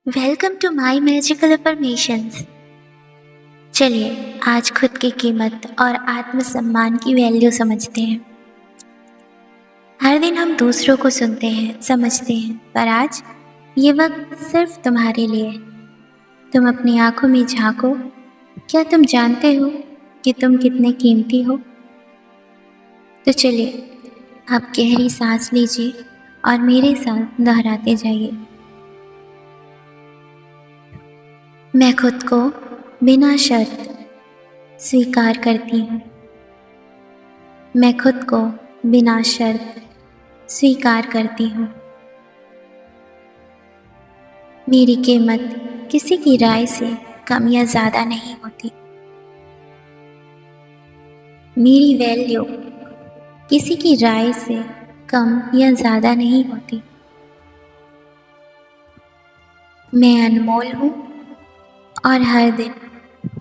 Welcome to my magical affirmations. चलिए आज खुद की कीमत और आत्मसम्मान की वैल्यू समझते हैं। हर दिन हम दूसरों को सुनते हैं, समझते हैं, पर आज ये वक्त सिर्फ तुम्हारे लिए। तुम अपनी आंखों में झांको। क्या तुम जानते हो कि तुम कितने कीमती हो? तो चलिए आप गहरी सांस लीजिए और मेरे साथ दोहराते जाइए। मैं खुद को बिना शर्त स्वीकार करती हूँ। मैं खुद को बिना शर्त स्वीकार करती हूँ। मेरी कीमत किसी की राय से कम या ज़्यादा नहीं होती। मेरी वैल्यू किसी की राय से कम या ज़्यादा नहीं होती। मैं अनमोल हूँ और हर दिन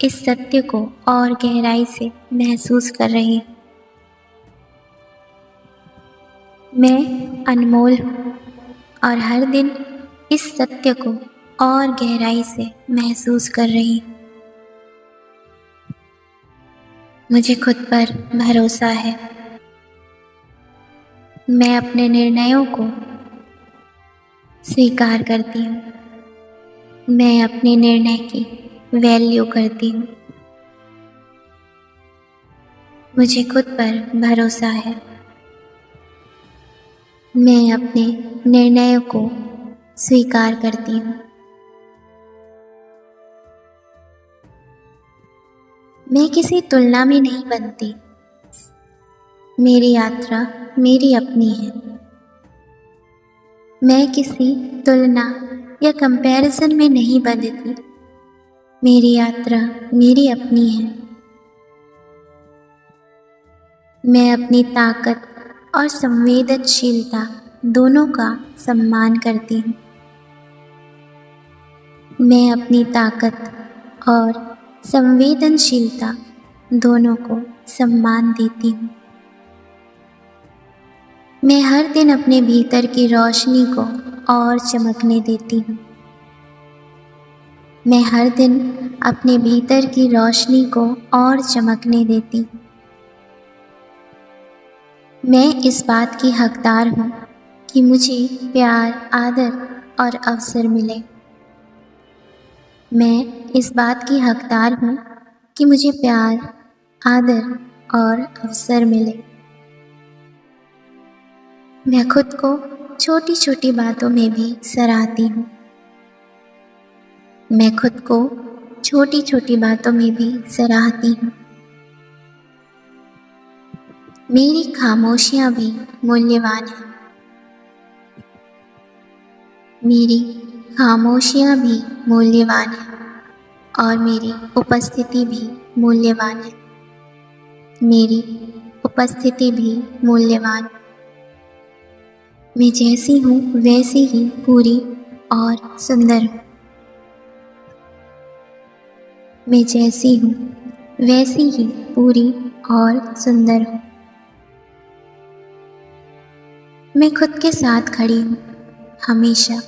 इस सत्य को और गहराई से महसूस कर रही हूँ। मैं अनमोल हूँ और हर दिन इस सत्य को और गहराई से महसूस कर रही हूँ। मुझे खुद पर भरोसा है। मैं अपने निर्णयों को स्वीकार करती हूँ। मैं अपने निर्णय की वैल्यू करती हूँ। मुझे खुद पर भरोसा है। मैं अपने निर्णयों को स्वीकार करती हूँ। मैं किसी तुलना में नहीं बनती। मेरी यात्रा मेरी अपनी है। मैं किसी तुलना या कंपैरिजन में नहीं बंधती। मेरी यात्रा मेरी अपनी है। मैं अपनी ताकत और संवेदनशीलता दोनों का सम्मान करती हूँ। मैं अपनी ताकत और संवेदनशीलता दोनों को सम्मान देती हूँ। मैं हर दिन अपने भीतर की रोशनी को और चमकने देती हूँ। मैं हर दिन अपने भीतर की रोशनी को और चमकने देती हूँ। मैं इस बात की हकदार हूँ कि मुझे प्यार, आदर और अवसर मिले। मैं इस बात की हकदार हूँ कि मुझे प्यार, आदर और अवसर मिले। मैं खुद को छोटी छोटी बातों में भी सराहती हूँ। मैं खुद को छोटी छोटी बातों में भी सराहती हूँ। मेरी खामोशियाँ भी मूल्यवान हैं। मेरी खामोशियाँ भी मूल्यवान हैं और मेरी उपस्थिति भी मूल्यवान है। मेरी उपस्थिति भी मूल्यवान। मैं जैसी हूँ वैसी ही पूरी और सुंदर हूँ। मैं जैसी हूँ वैसी ही पूरी और सुंदर हूँ। मैं खुद के साथ खड़ी हूँ हमेशा।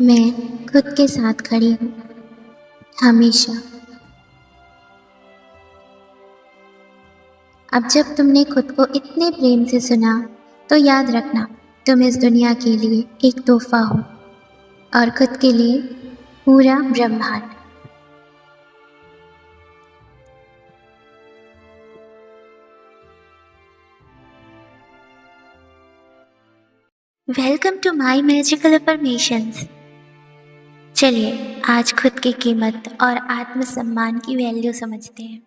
मैं खुद के साथ खड़ी हूँ हमेशा। अब जब तुमने खुद को इतने प्रेम से सुना तो याद रखना, तुम इस दुनिया के लिए एक तोहफा हो और खुद के लिए पूरा ब्रह्मांड। Welcome to my magical affirmations. चलिए आज खुद की कीमत और आत्मसम्मान की वैल्यू समझते हैं।